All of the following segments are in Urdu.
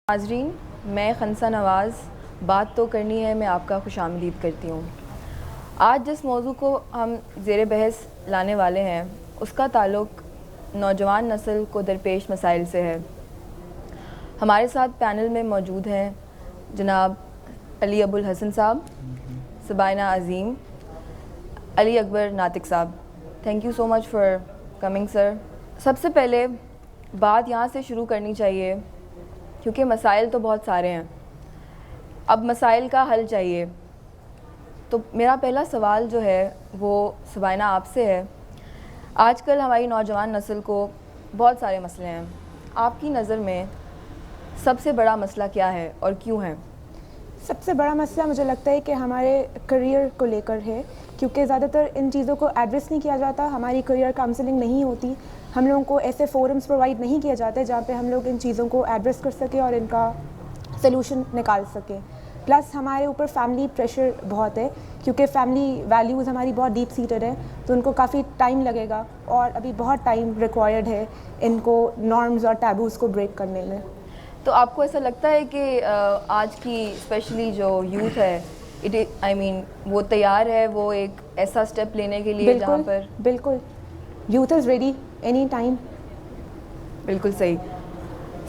ناظرین، میں خنسا نواز بات تو کرنی ہے میں آپ کا خوش آمدید کرتی ہوں۔ آج جس موضوع کو ہم زیر بحث لانے والے ہیں اس کا تعلق نوجوان نسل کو درپیش مسائل سے ہے۔ ہمارے ساتھ پینل میں موجود ہیں جناب علی ابو الحسن صاحب، سبائنہ عظیم، علی اکبر ناطق صاحب۔ Thank you so much for coming sir. سب سے پہلے بات یہاں سے شروع کرنی چاہیے کیونکہ مسائل تو بہت سارے ہیں، اب مسائل کا حل چاہیے۔ تو میرا پہلا سوال جو ہے وہ سبائنہ آپ سے ہے۔ آج کل ہماری نوجوان نسل کو بہت سارے مسئلے ہیں، آپ کی نظر میں سب سے بڑا مسئلہ کیا ہے اور کیوں ہے؟ سب سے بڑا مسئلہ مجھے لگتا ہے کہ ہمارے کریئر کو لے کر ہے، کیونکہ زیادہ تر ان چیزوں کو ایڈریس نہیں کیا جاتا، ہماری کریئر کاؤنسلنگ نہیں ہوتی، ہم لوگوں کو ایسے فورمز پرووائڈ نہیں کیا جاتے جہاں پہ ہم لوگ ان چیزوں کو ایڈریس کر سکیں اور ان کا سلوشن نکال سکیں۔ پلس ہمارے اوپر فیملی پریشر بہت ہے، کیونکہ فیملی ویلیوز ہماری بہت ڈیپ سیٹڈ ہیں، تو ان کو کافی ٹائم لگے گا اور ابھی بہت ٹائم ریکوائرڈ ہے ان کو نارمز اور ٹیبوز کو بریک کرنے میں۔ تو آپ کو ایسا لگتا ہے کہ آج کی اسپیشلی جو یوتھ ہے وہ تیار ہے وہ ایک ایسا اسٹیپ لینے کے لیے جہاں پر بالکل youth is ready any time? بالکل صحیح۔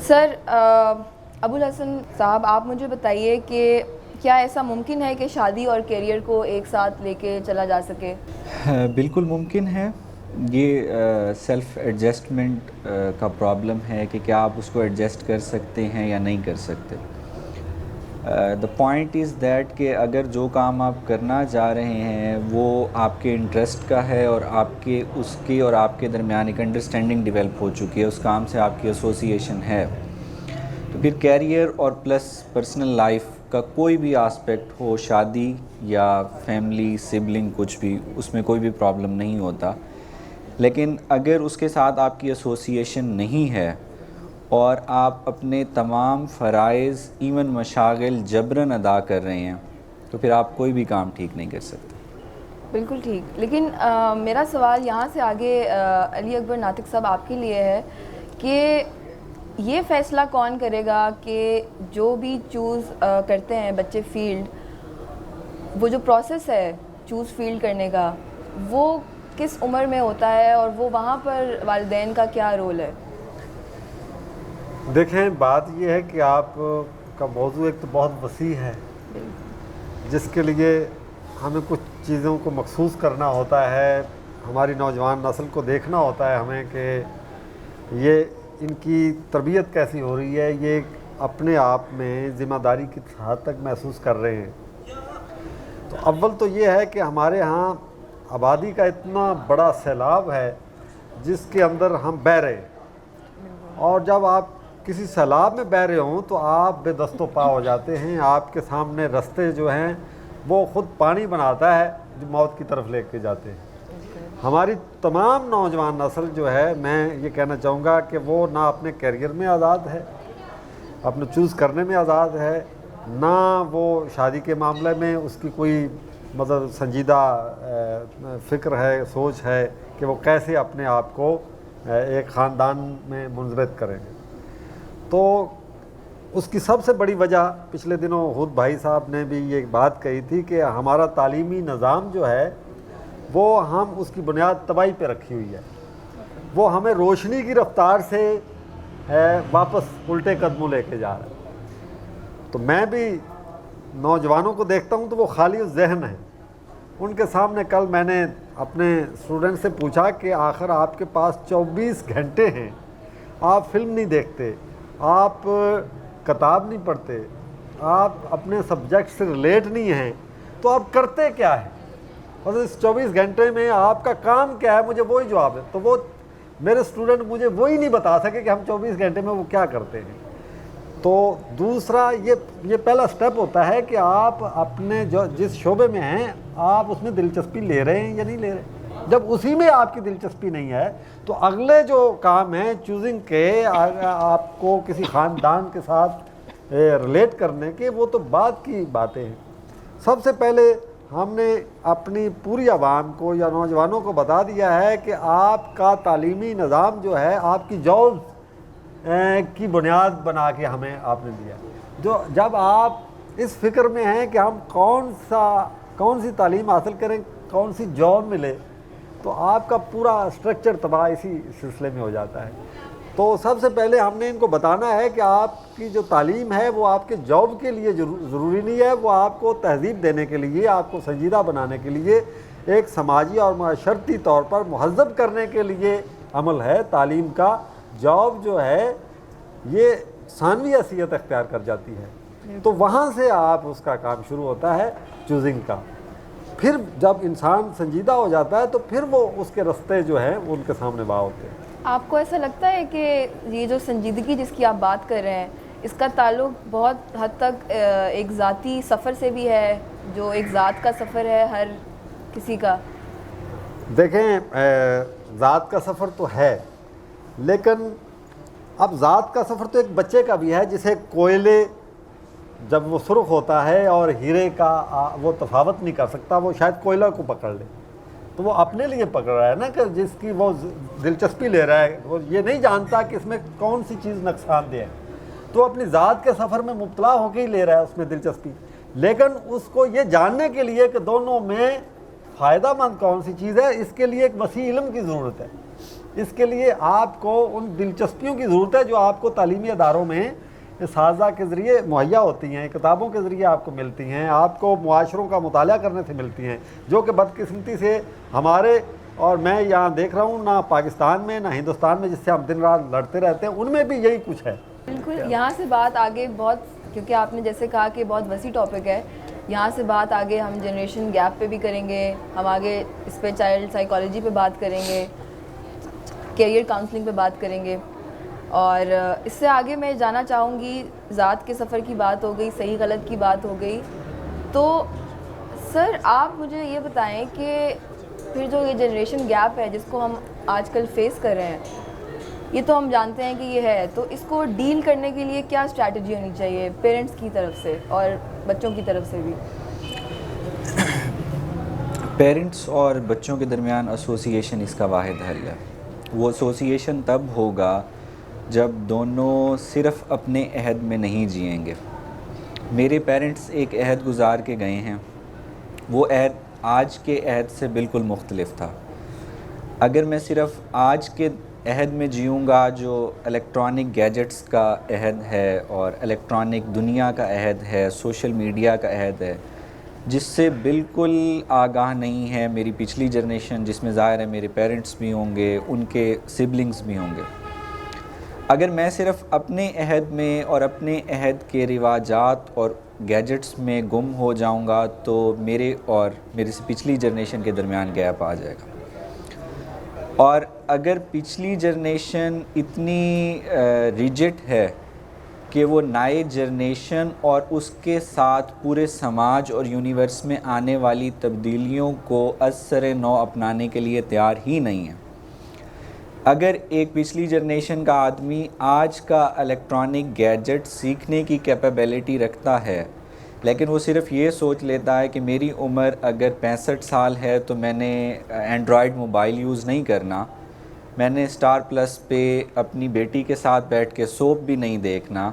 سر ابو الحسن صاحب، آپ مجھے بتائیے کہ کیا ایسا ممکن ہے کہ شادی اور کیریئر کو ایک ساتھ لے کے چلا جا سکے؟ بالکل ممکن ہے۔ یہ سیلف ایڈجسٹمنٹ کا پرابلم ہے کہ کیا آپ اس کو ایڈجسٹ کر سکتے ہیں یا نہیں کر سکتے۔ دا پوائنٹ از دیٹ کہ اگر جو کام آپ کرنا چاہ رہے ہیں وہ آپ کے انٹرسٹ کا ہے اور اس کی اور آپ کے درمیان ایک انڈرسٹینڈنگ ڈیولپ ہو چکی ہے، اس کام سے آپ کی ایسوسیشن ہے، تو پھر کیریئر اور پلس پرسنل لائف کا کوئی بھی آسپیکٹ ہو، شادی یا فیملی سبلنگ کچھ بھی، اس میں کوئی بھی پرابلم نہیں ہوتا۔ لیکن اگر اس کے ساتھ آپ کی ایسوسیشن نہیں ہے اور آپ اپنے تمام فرائض ایون مشاغل جبراً ادا کر رہے ہیں تو پھر آپ کوئی بھی کام ٹھیک نہیں کر سکتے۔ بالکل ٹھیک، لیکن میرا سوال یہاں سے آگے علی اکبر ناطق صاحب آپ کے لیے ہے کہ یہ فیصلہ کون کرے گا کہ جو بھی چوز کرتے ہیں بچے فیلڈ، وہ جو پروسیس ہے چوز فیلڈ کرنے کا وہ کس عمر میں ہوتا ہے اور وہ وہاں پر والدین کا کیا رول ہے؟ دیکھیں، بات یہ ہے کہ آپ کا موضوع ایک تو بہت وسیع ہے جس کے لیے ہمیں کچھ چیزوں کو مخصوص کرنا ہوتا ہے، ہماری نوجوان نسل کو دیکھنا ہوتا ہے ہمیں کہ یہ ان کی تربیت کیسی ہو رہی ہے، یہ اپنے آپ میں ذمہ داری کی حد تک محسوس کر رہے ہیں۔ تو اول تو یہ ہے کہ ہمارے ہاں آبادی کا اتنا بڑا سیلاب ہے جس کے اندر ہم بہہ رہے ہیں، اور جب آپ کسی سیلاب میں بہہ رہے ہوں تو آپ بے دست و پا ہو جاتے ہیں، آپ کے سامنے رستے جو ہیں وہ خود پانی بناتا ہے جو موت کی طرف لے کے جاتے ہیں۔ ہماری تمام نوجوان نسل جو ہے، میں یہ کہنا چاہوں گا کہ وہ نہ اپنے کیریئر میں آزاد ہے، اپنے چوز کرنے میں آزاد ہے، نہ وہ شادی کے معاملے میں اس کی کوئی سنجیدہ فکر ہے، سوچ ہے کہ وہ کیسے اپنے آپ کو ایک خاندان میں منضبط کریں۔ تو اس کی سب سے بڑی وجہ پچھلے دنوں خود بھائی صاحب نے بھی یہ بات کہی تھی کہ ہمارا تعلیمی نظام جو ہے وہ ہم اس کی بنیاد تباہی پہ رکھی ہوئی ہے، وہ ہمیں روشنی کی رفتار سے واپس الٹے قدموں لے کے جا رہا ہے۔ تو میں بھی نوجوانوں کو دیکھتا ہوں تو وہ خالی ذہن ہیں، ان کے سامنے کل میں نے اپنے اسٹوڈنٹ سے پوچھا کہ آخر آپ کے پاس 24 گھنٹے ہیں، آپ فلم نہیں دیکھتے، آپ کتاب نہیں پڑھتے، آپ اپنے سبجیکٹ سے ریلیٹ نہیں ہیں، تو آپ کرتے کیا ہے؟ اور اس 24 گھنٹے میں آپ کا کام کیا ہے؟ مجھے وہی جواب ہے۔ تو وہ میرے اسٹوڈنٹ مجھے وہی نہیں بتا سکے کہ ہم 24 گھنٹے میں وہ کیا کرتے ہیں۔ تو دوسرا یہ پہلا سٹیپ ہوتا ہے کہ آپ اپنے جس شعبے میں ہیں آپ اس میں دلچسپی لے رہے ہیں یا نہیں لے رہے۔ جب اسی میں آپ کی دلچسپی نہیں ہے تو اگلے جو کام ہیں چوزنگ کے، آپ کو کسی خاندان کے ساتھ ریلیٹ کرنے کے، وہ تو بعد کی باتیں ہیں۔ سب سے پہلے ہم نے اپنی پوری عوام کو یا نوجوانوں کو بتا دیا ہے کہ آپ کا تعلیمی نظام جو ہے، آپ کی جابز کی بنیاد بنا کے ہمیں آپ نے دیا. جو جب آپ اس فکر میں ہیں کہ ہم کون سی تعلیم حاصل کریں, کون سی جاب ملے, تو آپ کا پورا اسٹرکچر تباہ اسی سلسلے میں ہو جاتا ہے. تو سب سے پہلے ہم نے ان کو بتانا ہے کہ آپ کی جو تعلیم ہے وہ آپ کے جاب کے لیے ضروری نہیں ہے, وہ آپ کو تہذیب دینے کے لیے, آپ کو سنجیدہ بنانے کے لیے, ایک سماجی اور معاشرتی طور پر مہذب کرنے کے لیے عمل ہے. تعلیم کا جاب جو ہے یہ ثانوی حیثیت اختیار کر جاتی ہے, تو وہاں سے آپ اس کا کام شروع ہوتا ہے چوزنگ کا. پھر جب انسان سنجیدہ ہو جاتا ہے تو پھر وہ اس کے رستے جو ہیں وہ ان کے سامنے واہ ہوتے ہیں. آپ کو ایسا لگتا ہے کہ یہ جو سنجیدگی جس کی آپ بات کر رہے ہیں اس کا تعلق بہت حد تک ایک ذاتی سفر سے بھی ہے, جو ایک ذات کا سفر ہے ہر کسی کا؟ دیکھیں, ذات کا سفر تو ہے, لیکن اب ذات کا سفر تو ایک بچے کا بھی ہے. جسے کوئلے جب وہ سرخ ہوتا ہے اور ہیرے کا وہ تفاوت نہیں کر سکتا, وہ شاید کوئلہ کو پکڑ لے, تو وہ اپنے لیے پکڑ رہا ہے نا, کہ جس کی وہ دلچسپی لے رہا ہے, وہ یہ نہیں جانتا کہ اس میں کون سی چیز نقصان دہ ہے, تو اپنی ذات کے سفر میں مبتلا ہو کے ہی لے رہا ہے اس میں دلچسپی. لیکن اس کو یہ جاننے کے لیے کہ دونوں میں فائدہ مند کون سی چیز ہے, اس کے لیے ایک وسیع علم کی ضرورت ہے. اس کے لیے آپ کو ان دلچسپیوں کی ضرورت ہے جو آپ کو تعلیمی اداروں میں اساتذہ کے ذریعے مہیا ہوتی ہیں, کتابوں کے ذریعے آپ کو ملتی ہیں, آپ کو معاشروں کا مطالعہ کرنے سے ملتی ہیں, جو کہ بدقسمتی سے ہمارے, اور میں یہاں دیکھ رہا ہوں, نہ پاکستان میں نہ ہندوستان میں, جس سے ہم دن رات لڑتے رہتے ہیں, ان میں بھی یہی کچھ ہے. بالکل. یہاں سے بات آگے بہت, کیونکہ آپ نے جیسے کہا کہ بہت وسیع ٹاپک ہے, یہاں سے بات آگے ہم جنریشن گیپ پہ بھی کریں گے, ہم آگے اس پہ چائلڈ سائیکالوجی پہ بات کریں گے, کیریئر کاؤنسلنگ پہ بات کریں گے, اور اس سے آگے میں جانا چاہوں گی, ذات کے سفر کی بات ہو گئی, صحیح غلط کی بات ہو گئی, تو سر آپ مجھے یہ بتائیں کہ پھر جو یہ جنریشن گیپ ہے جس کو ہم آج کل فیس کر رہے ہیں, یہ تو ہم جانتے ہیں کہ یہ ہے, تو اس کو ڈیل کرنے کے لیے کیا اسٹریٹجی ہونی چاہیے پیرنٹس کی طرف سے اور بچوں کی طرف سے بھی؟ پیرنٹس اور بچوں کے درمیان ایسوسیشن اس کا واحد حل ہے. وہ ایسوسیشن تب ہوگا جب دونوں صرف اپنے عہد میں نہیں جئیں گے. میرے پیرنٹس ایک عہد گزار کے گئے ہیں, وہ عہد آج کے عہد سے بالکل مختلف تھا. اگر میں صرف آج کے عہد میں جیوں گا جو الیکٹرانک گیجٹس کا عہد ہے اور الیکٹرانک دنیا کا عہد ہے, سوشل میڈیا کا عہد ہے, جس سے بالکل آگاہ نہیں ہے میری پچھلی جنریشن, جس میں ظاہر ہے میرے پیرنٹس بھی ہوں گے, ان کے سبلنگز بھی ہوں گے. اگر میں صرف اپنے عہد میں اور اپنے عہد کے رواجات اور گیجٹس میں گم ہو جاؤں گا تو میرے اور میری پچھلی جنریشن کے درمیان گیپ آ جائے گا. اور اگر پچھلی جنریشن اتنی ریجٹ ہے کہ وہ نئے جنریشن اور اس کے ساتھ پورے سماج اور یونیورس میں آنے والی تبدیلیوں کو از سر نو اپنانے کے لیے تیار ہی نہیں ہے. اگر ایک پچھلی جنریشن کا آدمی آج کا الیکٹرانک گیجٹ سیکھنے کی کیپیبلٹی رکھتا ہے, لیکن وہ صرف یہ سوچ لیتا ہے کہ میری عمر اگر 65 سال ہے تو میں نے اینڈرائڈ موبائل یوز نہیں کرنا, میں نے اسٹار پلس پہ اپنی بیٹی کے ساتھ بیٹھ کے سوپ بھی نہیں دیکھنا,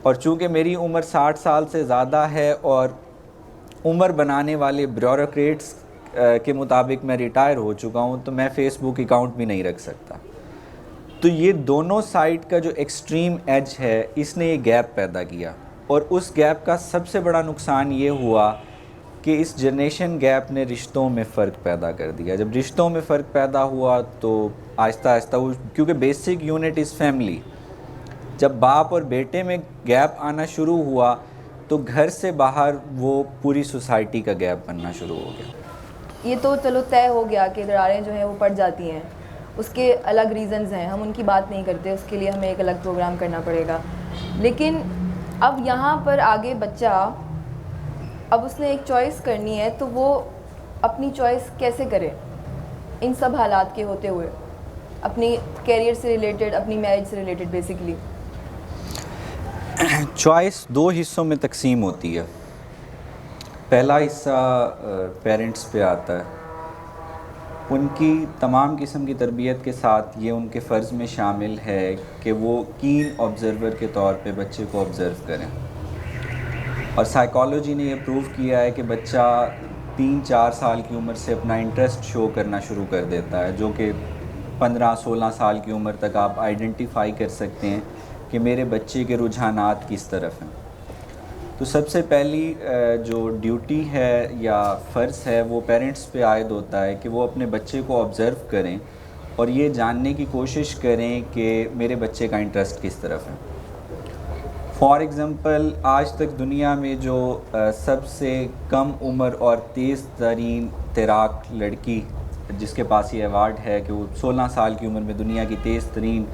اور چونکہ میری عمر 60 سال سے زیادہ ہے اور عمر بنانے والے بیوروکریٹس کے مطابق میں ریٹائر ہو چکا ہوں تو میں فیس بک اکاؤنٹ بھی نہیں رکھ سکتا. تو یہ دونوں سائڈ کا جو ایکسٹریم ایج ہے, اس نے یہ گیپ پیدا کیا, اور اس گیپ کا سب سے بڑا نقصان یہ ہوا کہ اس جنریشن گیپ نے رشتوں میں فرق پیدا کر دیا. جب رشتوں میں فرق پیدا ہوا تو آہستہ آہستہ وہ, کیونکہ بیسک یونٹ از فیملی, جب باپ اور بیٹے میں گیپ آنا شروع ہوا تو گھر سے باہر وہ پوری سوسائٹی کا گیپ بننا شروع ہو گیا. یہ تو چلو طے ہو گیا کہ دراریں جو ہیں وہ پڑ جاتی ہیں, اس کے الگ ریزنز ہیں, ہم ان کی بات نہیں کرتے, اس کے لیے ہمیں ایک الگ پروگرام کرنا پڑے گا. لیکن اب یہاں پر آگے بچہ, اب اس نے ایک چوائس کرنی ہے, تو وہ اپنی چوائس کیسے کرے ان سب حالات کے ہوتے ہوئے, اپنی کیریئر سے ریلیٹڈ, اپنی میرج سے ریلیٹڈ بیسکلی؟ چوائس 2 حصوں میں تقسیم ہوتی ہے. پہلا حصہ پیرنٹس پہ آتا ہے. ان کی تمام قسم کی تربیت کے ساتھ یہ ان کے فرض میں شامل ہے کہ وہ کین آبزرور کے طور پہ بچے کو آبزرو کریں. اور سائیکالوجی نے یہ پروو کیا ہے کہ بچہ 3-4 سال کی عمر سے اپنا انٹرسٹ شو کرنا شروع کر دیتا ہے، جو کہ 15-16 سال کی عمر تک آپ آئیڈینٹیفائی کر سکتے ہیں کہ میرے بچے کے رجحانات کس طرف ہیں. تو سب سے پہلی جو ڈیوٹی ہے یا فرض ہے وہ پیرنٹس پہ عائد ہوتا ہے کہ وہ اپنے بچے کو آبزرو کریں اور یہ جاننے کی کوشش کریں کہ میرے بچے کا انٹرسٹ کس طرف ہے. فار ایگزامپل آج تک دنیا میں جو سب سے کم عمر اور تیز ترین تیراک لڑکی جس کے پاس یہ ایوارڈ ہے کہ وہ 16 سال کی عمر میں دنیا کی تیز ترین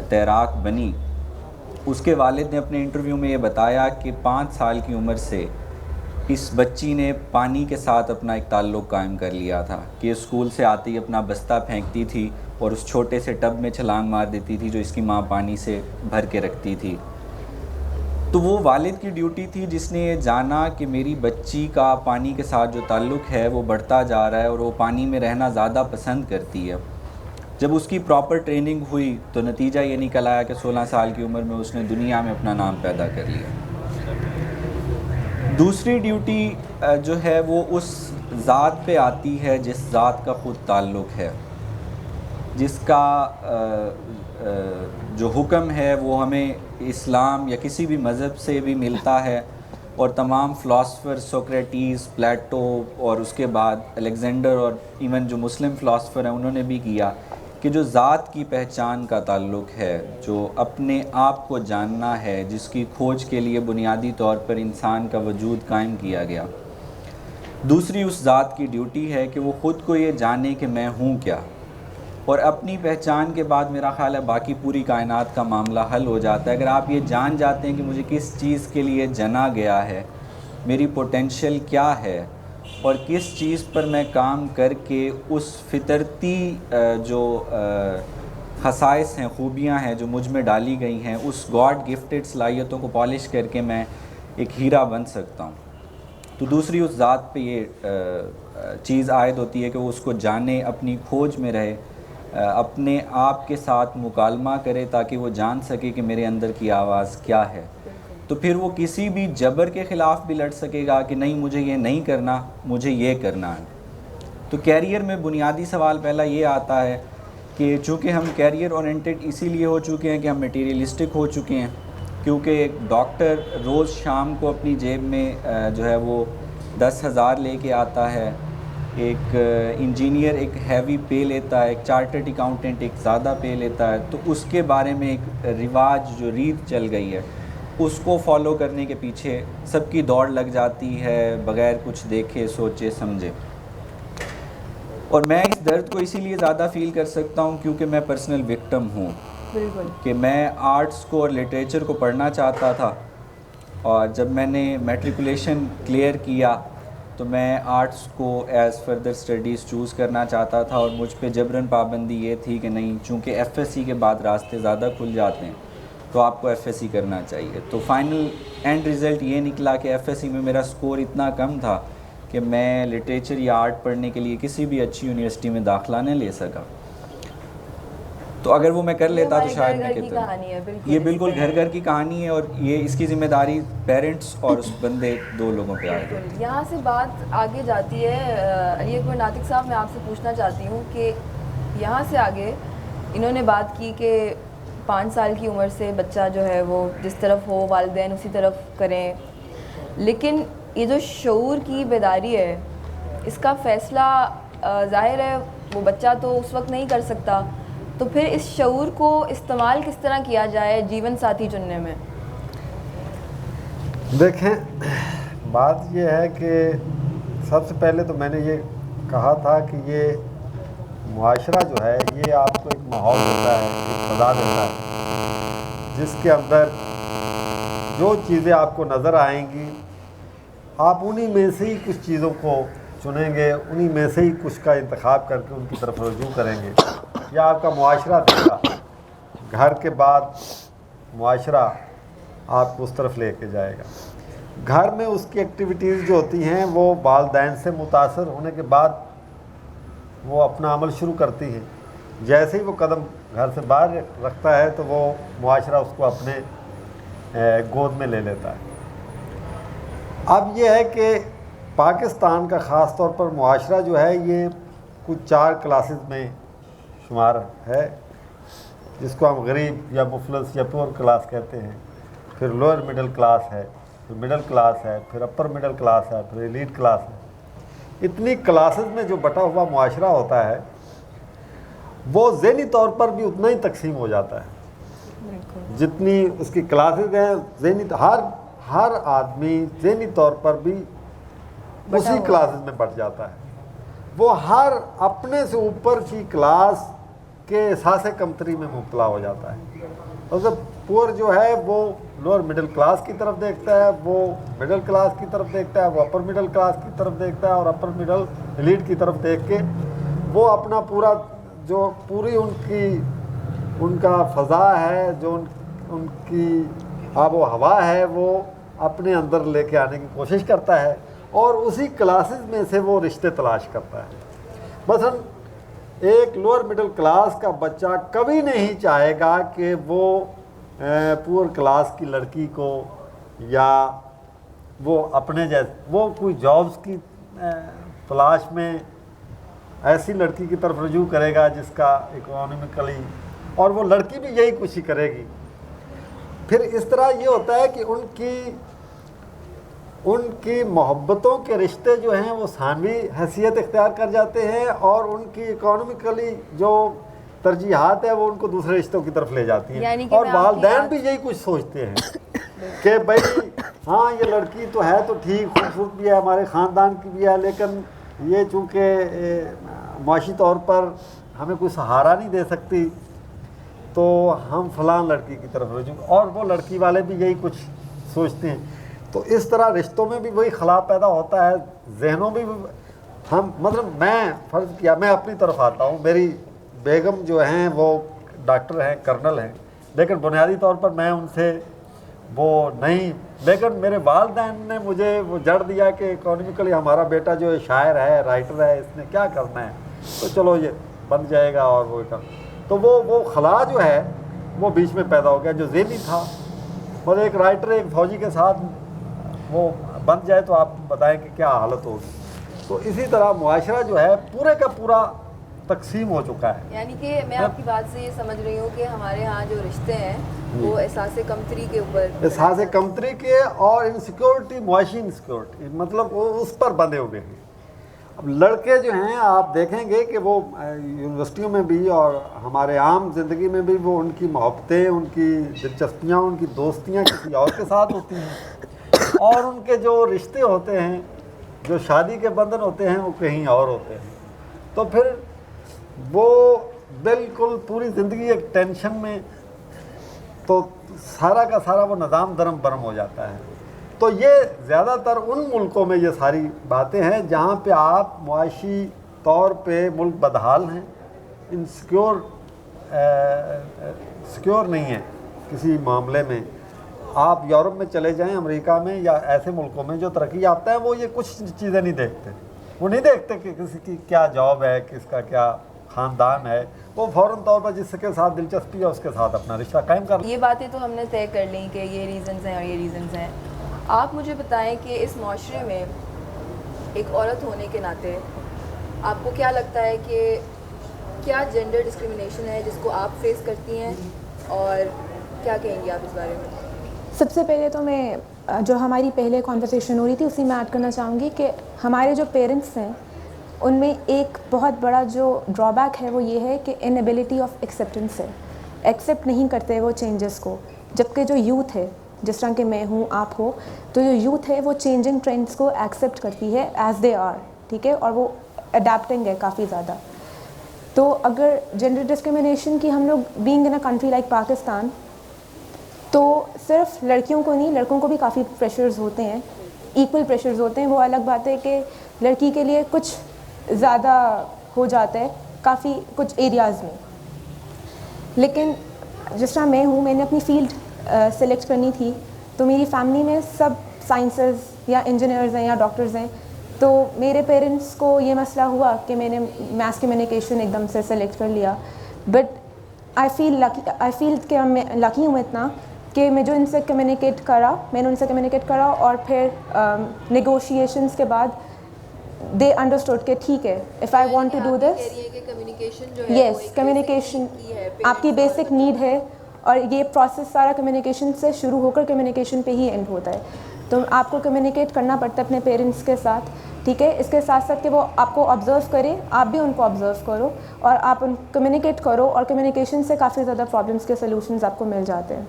تیراک بنی، اس کے والد نے اپنے انٹرویو میں یہ بتایا کہ 5 سال کی عمر سے اس بچی نے پانی کے ساتھ اپنا ایک تعلق قائم کر لیا تھا کہ اسکول سے آتی ہی اپنا بستہ پھینکتی تھی اور اس چھوٹے سے ٹب میں چھلانگ مار دیتی تھی جو اس کی ماں پانی سے بھر کے رکھتی تھی. تو وہ والد کی ڈیوٹی تھی جس نے یہ جانا کہ میری بچی کا پانی کے ساتھ جو تعلق ہے وہ بڑھتا جا رہا ہے اور وہ پانی میں رہنا زیادہ پسند کرتی ہے. جب اس کی پراپر ٹریننگ ہوئی تو نتیجہ یہ نکل آیا کہ 16 سال کی عمر میں اس نے دنیا میں اپنا نام پیدا کر لیا. دوسری ڈیوٹی جو ہے وہ اس ذات پہ آتی ہے جس ذات کا خود تعلق ہے، جس کا جو حکم ہے وہ ہمیں اسلام یا کسی بھی مذہب سے بھی ملتا ہے اور تمام فلاسفر سوکریٹیز، پلیٹو اور اس کے بعد الیگزینڈر اور ایون جو مسلم فلاسفر ہیں انہوں نے بھی کیا کہ جو ذات کی پہچان کا تعلق ہے، جو اپنے آپ کو جاننا ہے، جس کی کھوج کے لیے بنیادی طور پر انسان کا وجود قائم کیا گیا. دوسری اس ذات کی ڈیوٹی ہے کہ وہ خود کو یہ جانے کہ میں ہوں کیا، اور اپنی پہچان کے بعد میرا خیال ہے باقی پوری کائنات کا معاملہ حل ہو جاتا ہے. اگر آپ یہ جان جاتے ہیں کہ مجھے کس چیز کے لیے جنا گیا ہے، میری پوٹینشیل کیا ہے اور کس چیز پر میں کام کر کے اس فطرتی جو خصائص ہیں، خوبیاں ہیں جو مجھ میں ڈالی گئی ہیں، اس گاڈ گفٹڈ صلاحیتوں کو پالش کر کے میں ایک ہیرا بن سکتا ہوں. تو دوسری اس ذات پہ یہ چیز عائد ہوتی ہے کہ وہ اس کو جانے، اپنی کھوج میں رہے، اپنے آپ کے ساتھ مکالمہ کرے تاکہ وہ جان سکے کہ میرے اندر کی آواز کیا ہے. تو پھر وہ کسی بھی جبر کے خلاف بھی لڑ سکے گا کہ نہیں مجھے یہ نہیں کرنا، مجھے یہ کرنا ہے. تو کیریئر میں بنیادی سوال پہلا یہ آتا ہے کہ چونکہ ہم کیریئر اورینٹڈ اسی لیے ہو چکے ہیں کہ ہم میٹیریلسٹک ہو چکے ہیں، کیونکہ ایک ڈاکٹر روز شام کو اپنی جیب میں جو ہے وہ 10,000 لے کے آتا ہے، ایک انجینئر ایک ہیوی پے لیتا ہے، ایک چارٹرڈ اکاؤنٹنٹ ایک زیادہ پے لیتا ہے. تو اس کے بارے میں ایک رواج جو ریت چل گئی ہے اس کو فالو کرنے کے پیچھے سب کی دوڑ لگ جاتی ہے بغیر کچھ دیکھے سوچے سمجھے. اور میں اس درد کو اسی لیے زیادہ فیل کر سکتا ہوں کیونکہ میں پرسنل وکٹم ہوں. بالکل کہ میں آرٹس کو اور لٹریچر کو پڑھنا چاہتا تھا، اور جب میں نے میٹریکولیشن کلیئر کیا تو میں آرٹس کو ایز فردر اسٹڈیز چوز کرنا چاہتا تھا، اور مجھ پہ جبراً پابندی یہ تھی کہ نہیں، چونکہ ایف ایس سی کے بعد راستے زیادہ کھل جاتے ہیں تو آپ کو ایف ایس سی کرنا چاہیے. تو فائنل اینڈ ریزلٹ یہ نکلا کہ ایف ایس سی میں میرا سکور اتنا کم تھا کہ میں لٹریچر یا آرٹ پڑھنے کے لیے کسی بھی اچھی یونیورسٹی میں داخلہ نہیں لے سکا. تو اگر وہ میں کر لیتا تو شاید میں کہتا. یہ بالکل گھر گھر کی کہانی ہے، اور یہ اس کی ذمہ داری پیرنٹس اور اس بندے دو لوگوں پہ آئے. یہاں سے بات آگے جاتی ہے. علی اکبر ناطق صاحب، میں آپ سے پوچھنا چاہتی ہوں کہ یہاں سے آگے انہوں نے بات کی کہ 5 سال کی عمر سے بچہ جو ہے وہ جس طرف ہو والدین اسی طرف کریں، لیکن یہ جو شعور کی بیداری ہے اس کا فیصلہ ظاہر ہے وہ بچہ تو اس وقت نہیں کر سکتا، تو پھر اس شعور کو استعمال کس طرح کیا جائے جیون ساتھی چننے میں؟ دیکھیں، بات یہ ہے کہ سب سے پہلے تو میں نے یہ کہا تھا کہ یہ معاشرہ جو ہے یہ آپ کو ایک ماحول دیتا ہے، ایک فضا دیتا ہے جس کے اندر جو چیزیں آپ کو نظر آئیں گی آپ انہی میں سے ہی کچھ چیزوں کو چنیں گے، انہی میں سے ہی کچھ کا انتخاب کر کے ان کی طرف رجوع کریں گے. یا آپ کا معاشرہ دے گا، گھر کے بعد معاشرہ آپ کو اس طرف لے کے جائے گا. گھر میں اس کی ایکٹیویٹیز جو ہوتی ہیں وہ والدین سے متاثر ہونے کے بعد وہ اپنا عمل شروع کرتی ہیں. جیسے ہی وہ قدم گھر سے باہر رکھتا ہے تو وہ معاشرہ اس کو اپنے گود میں لے لیتا ہے. اب یہ ہے کہ پاکستان کا خاص طور پر معاشرہ جو ہے یہ کچھ 4 کلاسز میں شمار ہے، جس کو ہم غریب یا مفلس یا پور کلاس کہتے ہیں. پھر لوئر مڈل کلاس ہے، پھر مڈل کلاس ہے، پھر اپر مڈل کلاس ہے، پھر ایلیٹ کلاس ہے. اتنی کلاسز میں جو بٹا ہوا معاشرہ ہوتا ہے وہ ذہنی طور پر بھی اتنا ہی تقسیم ہو جاتا ہے جتنی اس کی کلاسز ہیں. ذہنی ہر آدمی ذہنی طور پر بھی اسی کلاسز میں بٹ جاتا ہے. وہ ہر اپنے سے اوپر کی کلاس کے احساس کمتری میں مبتلا ہو جاتا ہے. اور جب پور جو ہے وہ لوور مڈل کلاس کی طرف دیکھتا ہے، وہ مڈل کلاس کی طرف دیکھتا ہے، وہ اپر مڈل کلاس کی طرف دیکھتا ہے، اور اپر مڈل ایلیٹ کی طرف دیکھ کے وہ اپنا پورا جو پوری ان کا فضا ہے، جو ان کی آب و ہوا ہے، وہ اپنے اندر لے کے آنے کی کوشش کرتا ہے، اور اسی کلاسز میں سے وہ رشتے تلاش کرتا ہے. مثلا ایک لوور مڈل کلاس کا بچہ کبھی نہیں چاہے گا کہ وہ پور کلاس کی لڑکی کو یا وہ اپنے جیسے وہ کوئی جابز کی تلاش میں ایسی لڑکی کی طرف رجوع کرے گا جس کا اکنامکلی، اور وہ لڑکی بھی یہی کچھ ہی کرے گی. پھر اس طرح یہ ہوتا ہے کہ ان کی محبتوں کے رشتے جو ہیں وہ ثانوی حیثیت اختیار کر جاتے ہیں، اور ان کی اکنامکلی جو ترجیحات ہے وہ ان کو دوسرے رشتوں کی طرف لے جاتی ہیں. اور والدین بھی یہی کچھ سوچتے ہیں کہ بھائی ہاں یہ لڑکی تو ہے تو ٹھیک، خوبصورت بھی ہے، ہمارے خاندان کی بھی ہے، لیکن یہ چونکہ معاشی طور پر ہمیں کوئی سہارا نہیں دے سکتی، تو ہم فلاں لڑکی کی طرف رجوع. اور وہ لڑکی والے بھی یہی کچھ سوچتے ہیں. تو اس طرح رشتوں میں بھی وہی خلا پیدا ہوتا ہے، ذہنوں میں بھی. ہم مطلب میں فرض کیا میں اپنی طرف آتا ہوں، میری بیگم جو ہیں وہ ڈاکٹر ہیں، کرنل ہیں، لیکن بنیادی طور پر میں ان سے وہ نہیں، لیکن میرے والدین نے مجھے وہ جڑ دیا کہ اکنامکلی ہمارا بیٹا جو شاعر ہے، رائٹر ہے، اس نے کیا کرنا ہے، تو چلو یہ بن جائے گا. اور وہ تو وہ خلا جو ہے وہ بیچ میں پیدا ہو گیا جو ذہنی تھا. مطلب ایک رائٹر ایک فوجی کے ساتھ وہ بن جائے تو آپ بتائیں کہ کیا حالت ہوگی. تو اسی طرح معاشرہ جو ہے پورے کا پورا تقسیم ہو چکا ہے. یعنی کہ میں آپ کی بات سے یہ سمجھ رہی ہوں کہ ہمارے ہاں جو رشتے ہیں وہ احساس کمتری کے اوپر، احساس کمتری کے اور انسیکیورٹی، معاشی انسیکیورٹی، مطلب وہ اس پر بندھے ہوئے ہیں. اب لڑکے جو ہیں آپ دیکھیں گے کہ وہ یونیورسٹیوں میں بھی اور ہمارے عام زندگی میں بھی وہ ان کی محبتیں، ان کی دلچسپیاں، ان کی دوستیاں کسی اور کے ساتھ ہوتی ہیں، اور ان کے جو رشتے ہوتے ہیں، جو شادی کے بندھن ہوتے ہیں، وہ کہیں اور ہوتے ہیں. تو پھر وہ بالکل پوری زندگی ایک ٹینشن میں، تو سارا کا سارا وہ نظام درم برم ہو جاتا ہے. تو یہ زیادہ تر ان ملکوں میں یہ ساری باتیں ہیں جہاں پہ آپ معاشی طور پہ ملک بدحال ہیں، سیکیور نہیں ہیں کسی معاملے میں. آپ یورپ میں چلے جائیں، امریکہ میں، یا ایسے ملکوں میں جو ترقی یافتہ ہیں، وہ یہ کچھ چیزیں نہیں دیکھتے. وہ نہیں دیکھتے کہ کسی کی کیا جاب ہے، کس کا کیا خاندان ہے. وہ فوراً طور پر جس کے ساتھ دلچسپی ہے اس کے ساتھ اپنا رشتہ قائم کر. یہ باتیں تو ہم نے طے کر لیں کہ یہ ریزنز ہیں اور یہ ریزنز ہیں. آپ مجھے بتائیں کہ اس معاشرے میں ایک عورت ہونے کے ناطے آپ کو کیا لگتا ہے کہ کیا جینڈر ڈسکریمنیشن ہے جس کو آپ فیس کرتی ہیں، اور کیا کہیں گی آپ اس بارے میں؟ سب سے پہلے تو میں جو ہماری پہلے کانورسیشن ہو رہی تھی اسی میں ایڈ کرنا چاہوں گی کہ ہمارے جو پیرنٹس ہیں ان میں ایک بہت بڑا جو ڈرا بیک ہے وہ یہ ہے کہ انیبلٹی آف ایکسیپٹنس ہے. ایکسیپٹ نہیں کرتے وہ چینجز کو، جبکہ جو یوتھ ہے، جس طرح کہ میں ہوں، آپ ہو، تو جو یوتھ ہے وہ چینجنگ ٹرینڈس کو ایکسیپٹ کرتی ہے ایز دے آر، ٹھیک ہے، اور وہ اڈیپٹنگ ہے کافی زیادہ. تو اگر جینڈر ڈسکریمنیشن کی ہم لوگ being in a country like Pakistan, تو صرف لڑکیوں کو نہیں، لڑکوں کو بھی کافی پریشرز ہوتے ہیں، ایکول پریشرز ہوتے ہیں. وہ الگ بات ہے کہ لڑکی کے لیے کچھ زیادہ ہو جاتا ہے کافی کچھ ایریاز میں. لیکن جس طرح میں ہوں، میں نے اپنی فیلڈ سلیکٹ کرنی تھی، تو میری فیملی میں سب سائنسز یا انجینئرز ہیں یا ڈاکٹرز ہیں. تو میرے پیرنٹس کو یہ مسئلہ ہوا کہ میں نے میس کمیونیکیشن ایک دم سے سلیکٹ کر لیا, بٹ آئی فیل کہ میں لکی ہوں اتنا کہ میں جو ان سے کمیونیکیٹ کرا اور پھر نیگوشیشنس کے بعد دے انڈرسٹوڈ کہ ٹھیک ہے, if I want to do this, yes communication آپ کی بیسک نیڈ ہے, اور یہ پروسیس سارا کمیونیکیشن سے شروع ہو کر کمیونیکیشن پہ ہی اینڈ ہوتا ہے. تو آپ کو کمیونیکیٹ کرنا پڑتا ہے اپنے پیرنٹس کے ساتھ, ٹھیک ہے. اس کے ساتھ ساتھ کہ وہ آپ کو آبزرو کرے, آپ بھی ان کو آبزرو کرو, اور آپ ان کمیونیکیٹ کرو, اور کمیونیکیشن سے کافی زیادہ پرابلمس کے سلوشنز آپ کو مل جاتے ہیں.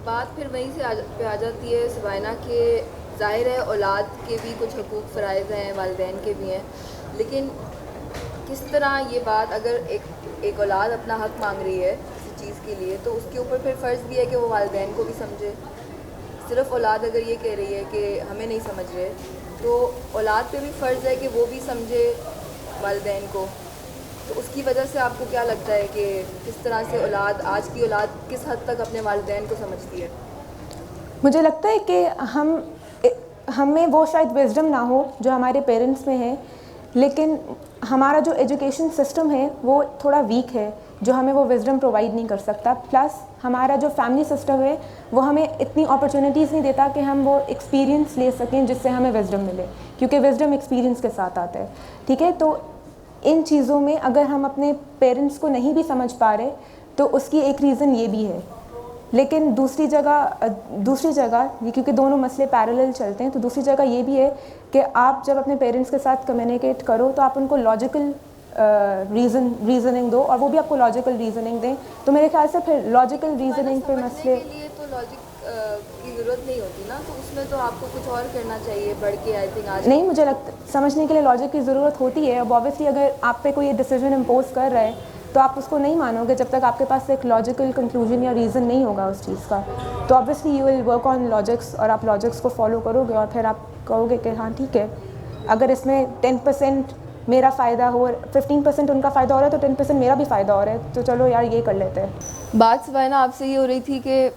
بات پھر وہیں سے پہ آ جاتی ہے سبائنہ کہ ظاہر ہے اولاد کے بھی کچھ حقوق فرائض ہیں, والدین کے بھی ہیں, لیکن کس طرح یہ بات اگر ایک اولاد اپنا حق مانگ رہی ہے کسی چیز کے لیے تو اس کے اوپر پھر فرض بھی ہے کہ وہ والدین کو بھی سمجھے. صرف اولاد اگر یہ کہہ رہی ہے کہ ہمیں نہیں سمجھ رہے تو اولاد پہ بھی فرض ہے کہ وہ بھی سمجھے والدین کو. تو اس کی وجہ سے آپ کو کیا لگتا ہے کہ کس طرح سے آج کی اولاد کس حد تک اپنے والدین کو سمجھتی ہے؟ مجھے لگتا ہے کہ ہمیں وہ شاید وزڈم نہ ہو جو ہمارے پیرنٹس میں ہے, لیکن ہمارا جو ایجوکیشن سسٹم ہے وہ تھوڑا ویک ہے جو ہمیں وہ وزڈم پرووائڈ نہیں کر سکتا. پلس ہمارا جو فیملی سسٹم ہے وہ ہمیں اتنی اپرچونیٹیز نہیں دیتا کہ ہم وہ ایکسپیرینس لے سکیں جس سے ہمیں وزڈم ملے, کیونکہ وزڈم ایکسپیرینس کے ساتھ آتا ہے, ٹھیک ہے. تو ان چیزوں میں اگر ہم اپنے پیرنٹس کو نہیں بھی سمجھ پا رہے تو اس کی ایک ریزن یہ بھی ہے. لیکن دوسری جگہ کیونکہ دونوں مسئلے پیرالل چلتے ہیں, تو دوسری جگہ یہ بھی ہے کہ آپ جب اپنے پیرنٹس کے ساتھ کمیونیکیٹ کرو تو آپ ان کو لاجیکل ریزننگ دو, اور وہ بھی آپ کو لاجیکل ریزننگ دیں. تو میرے خیال سے پھر لاجیکل ریزننگ پہ مسئلے کے لیے تو لاجک کی ضرورت نہیں ہوتی نا, تو اس میں تو آپ کو کچھ اور کرنا چاہیے بڑھ کے. آئی تھنک آج نہیں, مجھے لگتا سمجھنے کے لیے لاجک کی ضرورت ہوتی ہے. اب اوبیسلی اگر آپ پہ کوئی ڈیسیجن امپوز کر رہا ہے تو آپ اس کو نہیں مانو گے جب تک آپ کے پاس ایک لاجیکل کنکلوژن یا ریزن نہیں ہوگا اس چیز کا. تو obviously you will work on logics, اور آپ لاجکس کو فالو کرو گے, اور پھر آپ کہو گے کہ ہاں ٹھیک ہے, اگر اس میں 10% میرا فائدہ ہو, 15% ان کا فائدہ ہو رہا ہے تو 10% میرا بھی فائدہ ہو رہا ہے, تو چلو یار یہ کر لیتے ہیں. بات سبائنہ آپ سے یہ ہو رہی تھی کہ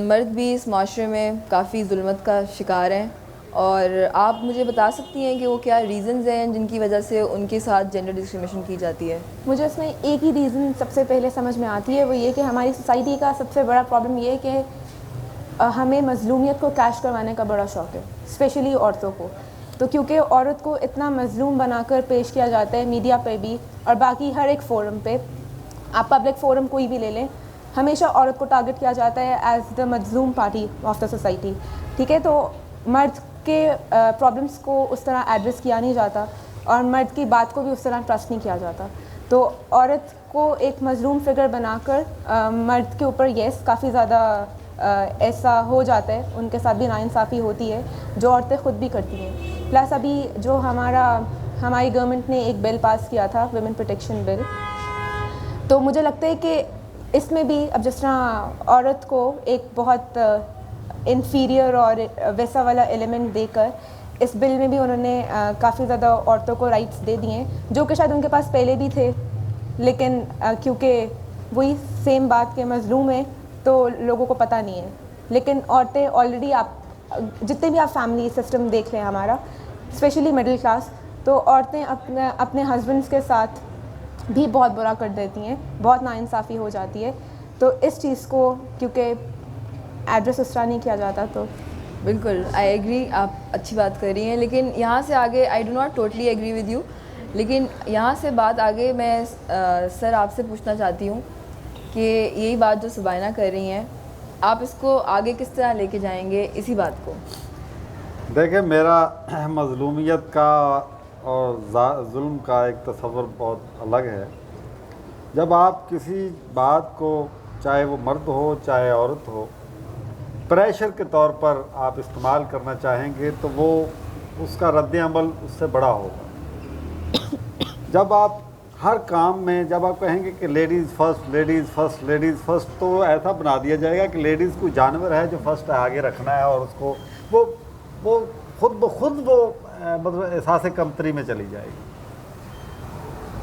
مرد بھی اس معاشرے میں کافی ظلمت کا شکار ہیں, اور آپ مجھے بتا سکتی ہیں کہ وہ کیا ریزنز ہیں جن کی وجہ سے ان کے ساتھ جینڈر ڈسکریمنیشن کی جاتی ہے؟ مجھے اس میں ایک ہی ریزن سب سے پہلے سمجھ میں آتی ہے, وہ یہ کہ ہماری سوسائٹی کا سب سے بڑا پرابلم یہ ہے کہ ہمیں مظلومیت کو کیش کروانے کا بڑا شوق ہے, اسپیشلی عورتوں کو. تو کیونکہ عورت کو اتنا مظلوم بنا کر پیش کیا جاتا ہے میڈیا پہ بھی اور باقی ہر ایک فورم پہ, آپ پبلک فورم کوئی بھی لے لیں, ہمیشہ عورت کو ٹارگٹ کیا جاتا ہے ایز دا مظلوم پارٹی آف دا سوسائٹی, ٹھیک ہے. تو مرد کے پرابلمس کو اس طرح ایڈریس کیا نہیں جاتا, اور مرد کی بات کو بھی اس طرح ٹرسٹ نہیں کیا جاتا. تو عورت کو ایک مظلوم فگر بنا کر مرد کے اوپر کافی زیادہ ایسا ہو جاتا ہے, ان کے ساتھ بھی ناانصافی ہوتی ہے جو عورتیں خود بھی کرتی ہیں. پلس ابھی جو ہماری گورنمنٹ نے ایک بل پاس کیا تھا, ویمن پروٹیکشن بل, تو مجھے لگتا ہے کہ اس میں بھی اب جس طرح عورت کو ایک بہت انفیریئر اور ویسا والا ایلیمنٹ دے کر اس بل میں بھی انہوں نے کافی زیادہ عورتوں کو رائٹس دے دیے ہیں جو کہ شاید ان کے پاس پہلے بھی تھے, لیکن کیونکہ وہی سیم بات کے مظلوم ہیں تو لوگوں کو پتہ نہیں ہے. لیکن عورتیں آلریڈی, آپ جتنے بھی آپ فیملی سسٹم دیکھ لیں ہمارا, اسپیشلی مڈل کلاس, تو عورتیں اپنے ہسبینڈس کے ساتھ بھی بہت برا کر دیتی ہیں, بہت ناانصافی ہو جاتی ہے. تو اس چیز کو کیونکہ ایڈریس اس طرح نہیں کیا جاتا. تو بالکل آئی ایگری, آپ اچھی بات کر رہی ہیں, لیکن یہاں سے آگے I do not totally agree with you, لیکن یہاں سے بات آگے میں سر آپ سے پوچھنا چاہتی ہوں کہ یہی بات جو سبائنہ کر رہی ہیں, آپ اس کو آگے کس طرح لے کے جائیں گے اسی بات کو؟ دیکھیں, میرا مظلومیت کا اور ظلم کا ایک تصور بہت الگ ہے. جب آپ کسی بات کو, چاہے وہ مرد ہو چاہے عورت ہو, پریشر کے طور پر آپ استعمال کرنا چاہیں گے تو وہ اس کا رد عمل اس سے بڑا ہوگا. جب آپ ہر کام میں جب آپ کہیں گے کہ ladies first ladies first ladies first, تو ایسا بنا دیا جائے گا کہ لیڈیز کوئی جانور ہے جو فرسٹ آگے رکھنا ہے, اور اس کو وہ خود بخود وہ مطلب احساس کمتری میں چلی جائے گی.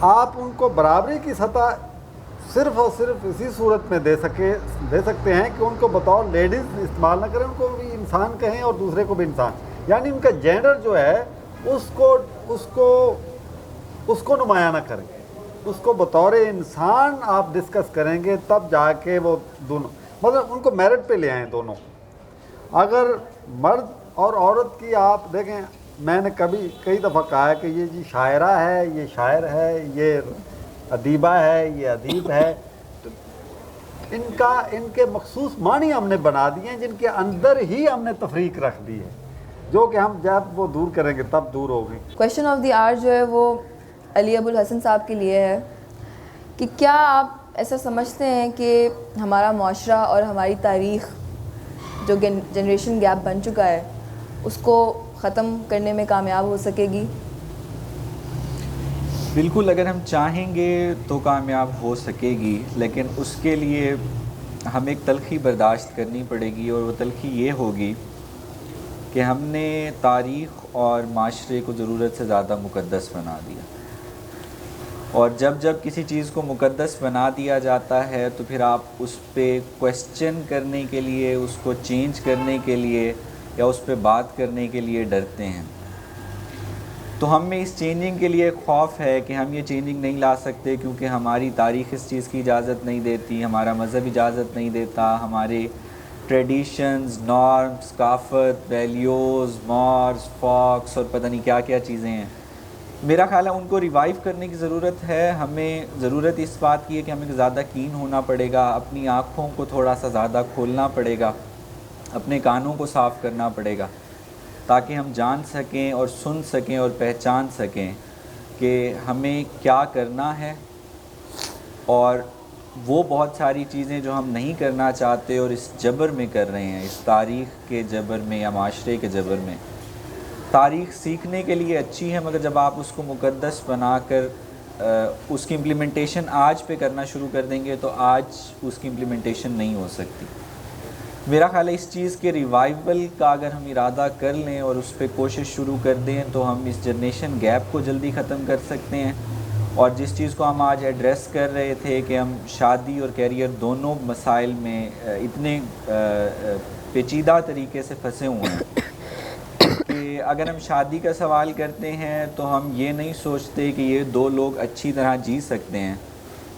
آپ ان کو برابری کی سطح صرف اور صرف اسی صورت میں دے سکتے ہیں کہ ان کو بطور لیڈیز استعمال نہ کریں, ان کو بھی انسان کہیں اور دوسرے کو بھی انسان, یعنی ان کا جینڈر جو ہے اس کو نمایاں نہ کریں, اس کو بطور انسان آپ ڈسکس کریں گے, تب جا کے وہ دونوں مطلب ان کو میرٹ پہ لے آئیں دونوں. اگر مرد اور عورت کی آپ دیکھیں, میں نے کئی دفعہ کہا ہے کہ یہ جی شاعرہ ہے, یہ شاعر ہے, یہ ادیبہ ہے, یہ ادیب ہے, تو ان کے مخصوص معنی ہم نے بنا دیے ہیں جن کے اندر ہی ہم نے تفریق رکھ دی ہے, جو کہ ہم جب وہ دور کریں گے تب دور ہوگی. کویشچن آف دی آور جو ہے وہ علی ابو الحسن صاحب کے لیے ہے کہ کیا آپ ایسا سمجھتے ہیں کہ ہمارا معاشرہ اور ہماری تاریخ جو جنریشن گیپ بن چکا ہے اس کو ختم کرنے میں کامیاب ہو سکے گی؟ بالکل, اگر ہم چاہیں گے تو کامیاب ہو سکے گی, لیکن اس کے لیے ہمیں ایک تلخی برداشت کرنی پڑے گی, اور وہ تلخی یہ ہوگی کہ ہم نے تاریخ اور معاشرے کو ضرورت سے زیادہ مقدس بنا دیا. اور جب کسی چیز کو مقدس بنا دیا جاتا ہے تو پھر آپ اس پہ کویسچن کرنے کے لیے, اس کو چینج کرنے کے لیے یا اس پہ بات کرنے کے لیے ڈرتے ہیں. تو ہم میں اس چینجنگ کے لیے ایک خوف ہے کہ ہم یہ چینجنگ نہیں لا سکتے کیونکہ ہماری تاریخ اس چیز کی اجازت نہیں دیتی, ہمارا مذہب اجازت نہیں دیتا, ہمارے ٹریڈیشنز, نارمز, ثقافت, ویلیوز, مارس, فاکس اور پتہ نہیں کیا کیا چیزیں ہیں. میرا خیال ہے ان کو ریوائیو کرنے کی ضرورت ہے. ہمیں ضرورت اس بات کی ہے کہ ہمیں زیادہ کین ہونا پڑے گا, اپنی آنکھوں کو تھوڑا سا زیادہ کھولنا پڑے گا, اپنے کانوں کو صاف کرنا پڑے گا, تاکہ ہم جان سکیں اور سن سکیں اور پہچان سکیں کہ ہمیں کیا کرنا ہے. اور وہ بہت ساری چیزیں جو ہم نہیں کرنا چاہتے اور اس جبر میں کر رہے ہیں, اس تاریخ کے جبر میں یا معاشرے کے جبر میں. تاریخ سیکھنے کے لیے اچھی ہے, مگر جب آپ اس کو مقدس بنا کر اس کی امپلیمنٹیشن آج پہ کرنا شروع کر دیں گے تو آج اس کی امپلیمنٹیشن نہیں ہو سکتی. میرا خیال ہے اس چیز کے ریوائیول کا اگر ہم ارادہ کر لیں اور اس پہ کوشش شروع کر دیں تو ہم اس جنریشن گیپ کو جلدی ختم کر سکتے ہیں. اور جس چیز کو ہم آج ایڈریس کر رہے تھے کہ ہم شادی اور کیریئر دونوں مسائل میں اتنے پیچیدہ طریقے سے پھنسے ہوئے ہیں کہ اگر ہم شادی کا سوال کرتے ہیں تو ہم یہ نہیں سوچتے کہ یہ دو لوگ اچھی طرح جی سکتے ہیں,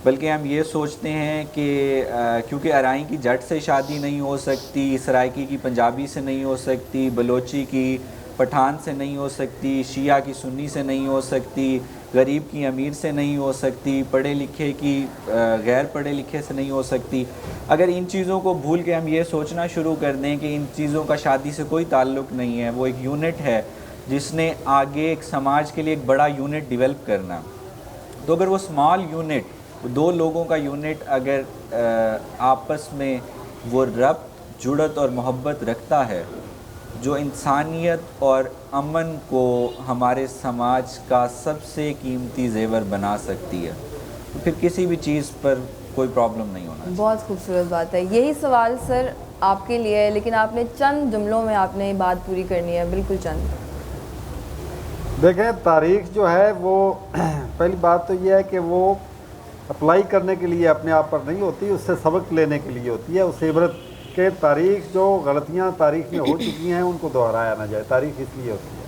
بلکہ ہم یہ سوچتے ہیں کہ کیونکہ ارائیں کی جٹ سے شادی نہیں ہو سکتی, سرائکی کی پنجابی سے نہیں ہو سکتی, بلوچی کی پٹھان سے نہیں ہو سکتی, شیعہ کی سنی سے نہیں ہو سکتی, غریب کی امیر سے نہیں ہو سکتی, پڑھے لکھے کی غیر پڑھے لکھے سے نہیں ہو سکتی. اگر ان چیزوں کو بھول کے ہم یہ سوچنا شروع کر دیں کہ ان چیزوں کا شادی سے کوئی تعلق نہیں ہے, وہ ایک یونٹ ہے جس نے آگے ایک سماج کے لیے ایک بڑا یونٹ ڈیولپ کرنا, تو اگر وہ اسمال یونٹ, دو لوگوں کا یونٹ اگر آپس میں وہ ربط, جڑت اور محبت رکھتا ہے جو انسانیت اور امن کو ہمارے سماج کا سب سے قیمتی زیور بنا سکتی ہے, تو پھر کسی بھی چیز پر کوئی پرابلم نہیں ہونا. بہت خوبصورت بات ہے. یہی سوال سر آپ کے لیے ہے, لیکن آپ نے چند جملوں میں آپ نے یہ بات پوری کرنی ہے, بالکل چند. دیکھیں, تاریخ جو ہے وہ پہلی بات تو یہ ہے کہ وہ اپلائی کرنے کے لیے اپنے آپ پر نہیں ہوتی, اس سے سبق لینے کے لیے ہوتی ہے. اس عبرت کہ تاریخ جو غلطیاں تاریخ میں ہو چکی ہیں ان کو دہرایا نہ جائے. تاریخ اس لیے ہوتی ہے.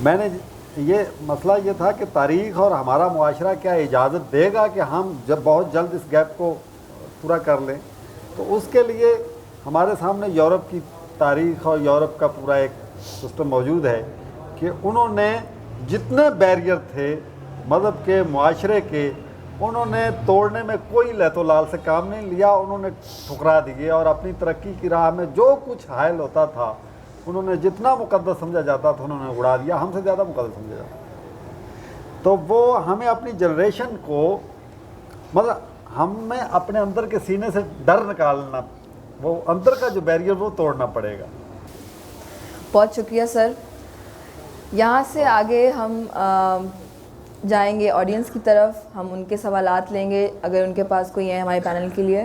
میں نے یہ مسئلہ یہ تھا کہ تاریخ اور ہمارا معاشرہ کیا اجازت دے گا کہ ہم جب بہت جلد اس گیپ کو پورا کر لیں. تو اس کے لیے ہمارے سامنے یورپ کی تاریخ اور یورپ کا پورا ایک سسٹم موجود ہے کہ انہوں نے جتنے بیریئر تھے مذہب کے, معاشرے کے, انہوں نے توڑنے میں کوئی لہت و لال سے کام نہیں لیا. انہوں نے ٹھکرا دیے اور اپنی ترقی کی راہ میں جو کچھ حائل ہوتا تھا, انہوں نے جتنا مقدس سمجھا جاتا تھا انہوں نے اڑا دیا. ہم سے زیادہ مقدس سمجھا جاتا. تو وہ ہمیں اپنی جنریشن کو مطلب ہمیں اپنے اندر کے سینے سے ڈر نکالنا, وہ اندر کا جو بیریئر وہ توڑنا پڑے گا. بہت شکریہ سر. یہاں سے آگے ہم جائیں گے آڈینس کی طرف, ہم ان کے سوالات لیں گے اگر ان کے پاس کوئی ہیں ہمارے پینل کے لیے.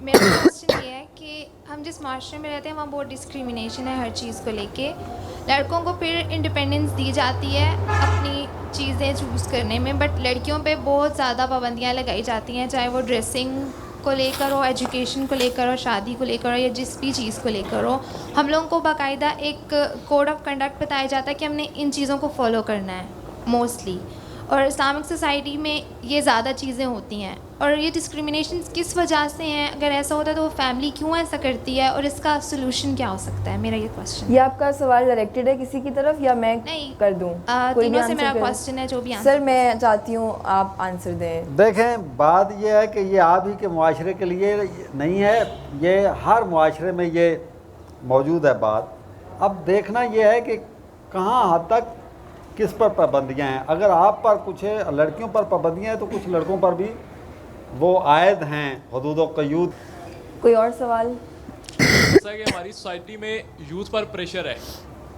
میرا کوشچن یہ ہے کہ ہم جس معاشرے میں رہتے ہیں وہاں بہت ڈسکریمنیشن ہے ہر چیز کو لے کے. لڑکوں کو پھر انڈیپینڈنس دی جاتی ہے اپنی چیزیں چوز کرنے میں, بٹ لڑکیوں پہ بہت زیادہ پابندیاں لگائی جاتی ہیں, چاہے وہ ڈریسنگ کو لے کر ہو, ایجوکیشن کو لے کر ہو, شادی کو لے کر ہو, یا جس بھی چیز کو لے کر ہو, ہم لوگوں کو باقاعدہ ایک کوڈ آف کنڈکٹ بتایا جاتا ہے کہ ہم نے ان چیزوں کو فالو کرنا ہے موسٹلی. اور اسلامک سوسائٹی میں یہ زیادہ چیزیں ہوتی ہیں. اور یہ ڈسکریمنیشن کس وجہ سے ہیں؟ اگر ایسا ہوتا ہے تو وہ فیملی کیوں ایسا کرتی ہے, اور اس کا سلوشن کیا ہو سکتا ہے؟ میرا یہ کوشچن. یہ آپ کا سوال ڈائریکٹڈ ہے کسی کی طرف یا میں نہیں, کر دوں؟ کوئی بھی تینوں سے answer میرا کرے؟ کوشچن ہے, جو بھی سر میں چاہتی ہوں آپ آنسر دیں. دیکھیں بات یہ ہے کہ یہ آپ ہی کے معاشرے کے لیے نہیں ہے, یہ ہر معاشرے میں یہ موجود ہے بات. اب دیکھنا یہ ہے کہ کہاں حد تک کس پر پابندیاں ہیں. اگر آپ پر کچھ لڑکیوں پر پابندیاں ہیں تو کچھ لڑکوں پر بھی وہ عائد ہیں, حدود و قیود. کوئی اور سوال؟ جیسا کہ ہماری سوسائٹی میں یوتھ پر پریشر ہے,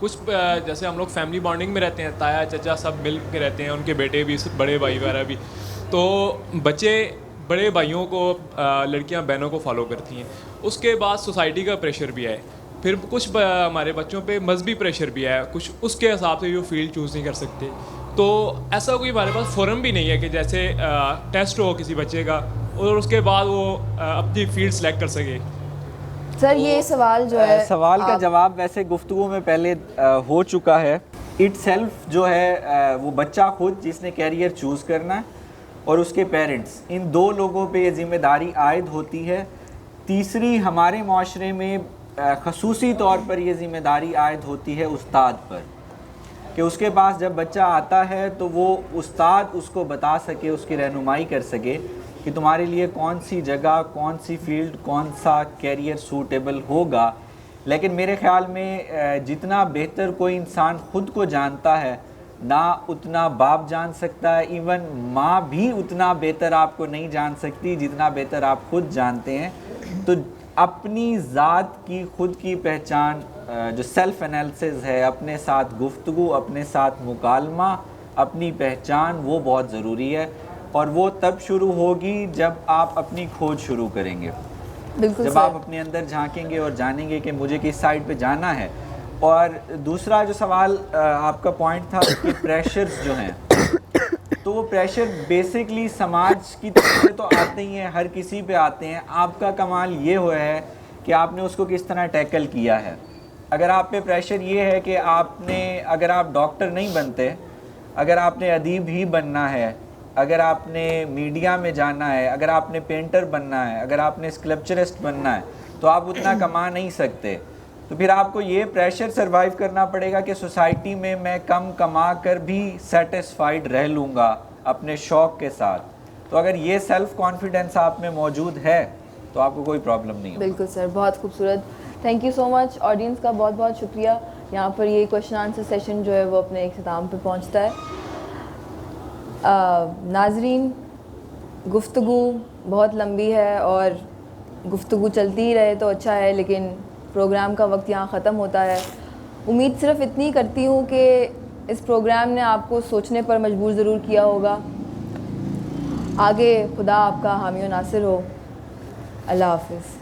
کچھ جیسے ہم لوگ فیملی بانڈنگ میں رہتے ہیں, تایا چچا سب مل کے رہتے ہیں, ان کے بیٹے بھی, بڑے بھائی وغیرہ بھی, تو بچے بڑے بھائیوں کو, لڑکیاں بہنوں کو فالو کرتی ہیں. اس کے بعد سوسائٹی کا پریشر بھی ہے, پھر کچھ ہمارے بچوں پہ مذہبی پریشر بھی ہے, کچھ اس کے حساب سے وہ فیلڈ چوز نہیں کر سکتے. تو ایسا کوئی ہمارے پاس فورم بھی نہیں ہے کہ جیسے ٹیسٹ ہو کسی بچے کا اور اس کے بعد وہ اپنی فیلڈ سلیکٹ کر سکے. سر یہ سوال جو ہے, سوال کا جواب ویسے گفتگو میں پہلے ہو چکا ہے. اٹ سیلف جو ہے وہ بچہ خود جس نے کیریئر چوز کرنا ہے, اور اس کے پیرنٹس, ان دو لوگوں پہ یہ ذمہ داری عائد ہوتی ہے. تیسری, ہمارے معاشرے میں خصوصی طور پر یہ ذمہ داری عائد ہوتی ہے استاد پر, کہ اس کے پاس جب بچہ آتا ہے تو وہ استاد اس کو بتا سکے, اس کی رہنمائی کر سکے کہ تمہارے لیے کون سی جگہ, کون سی فیلڈ, کون سا کیریئر سوٹیبل ہوگا. لیکن میرے خیال میں جتنا بہتر کوئی انسان خود کو جانتا ہے, نہ اتنا باپ جان سکتا ہے. ایون ماں بھی اتنا بہتر آپ کو نہیں جان سکتی جتنا بہتر آپ خود جانتے ہیں. تو اپنی ذات کی خود کی پہچان, جو سیلف انالیسز ہے, اپنے ساتھ گفتگو, اپنے ساتھ مکالمہ, اپنی پہچان, وہ بہت ضروری ہے. اور وہ تب شروع ہوگی جب آپ اپنی کھوج شروع کریں گے, بالکل جب سر. آپ اپنے اندر جھانکیں گے اور جانیں گے کہ مجھے کس سائڈ پہ جانا ہے. اور دوسرا جو سوال آپ کا پوائنٹ تھا کہ پریشرز جو ہیں, تو وہ پریشر بیسکلی سماج کی طرف سے تو آتے ہی ہیں, ہر کسی پہ آتے ہیں. آپ کا کمال یہ ہوا ہے کہ آپ نے اس کو کس طرح ٹیکل کیا ہے. اگر آپ پہ پریشر یہ ہے کہ آپ نے, اگر آپ ڈاکٹر نہیں بنتے, اگر آپ نے ادیب ہی بننا ہے, اگر آپ نے میڈیا میں جانا ہے, اگر آپ نے پینٹر بننا ہے, اگر آپ نے اسکلپچرسٹ بننا ہے, تو آپ اتنا کما نہیں سکتے. تو پھر آپ کو یہ پریشر سروائیو کرنا پڑے گا کہ سوسائٹی میں میں کم کما کر بھی سیٹسفائیڈ رہ لوں گا اپنے شوق کے ساتھ. تو اگر یہ سیلف کانفیڈنس آپ میں موجود ہے تو آپ کو کوئی پرابلم نہیں ہوگی. بالکل سر, بہت خوبصورت. Thank you so much. Audience کا بہت بہت شکریہ. یہاں پر یہ کویشچن آنسر سیشن جو ہے وہ اپنے اختتام پہ پہنچتا ہے. ناظرین, گفتگو بہت لمبی ہے اور گفتگو چلتی ہی رہے تو اچھا ہے, لیکن پروگرام کا وقت یہاں ختم ہوتا ہے. امید صرف اتنی کرتی ہوں کہ اس پروگرام نے آپ کو سوچنے پر مجبور ضرور کیا ہوگا. آگے خدا آپ کا حامی و ناصر ہو. اللہ حافظ.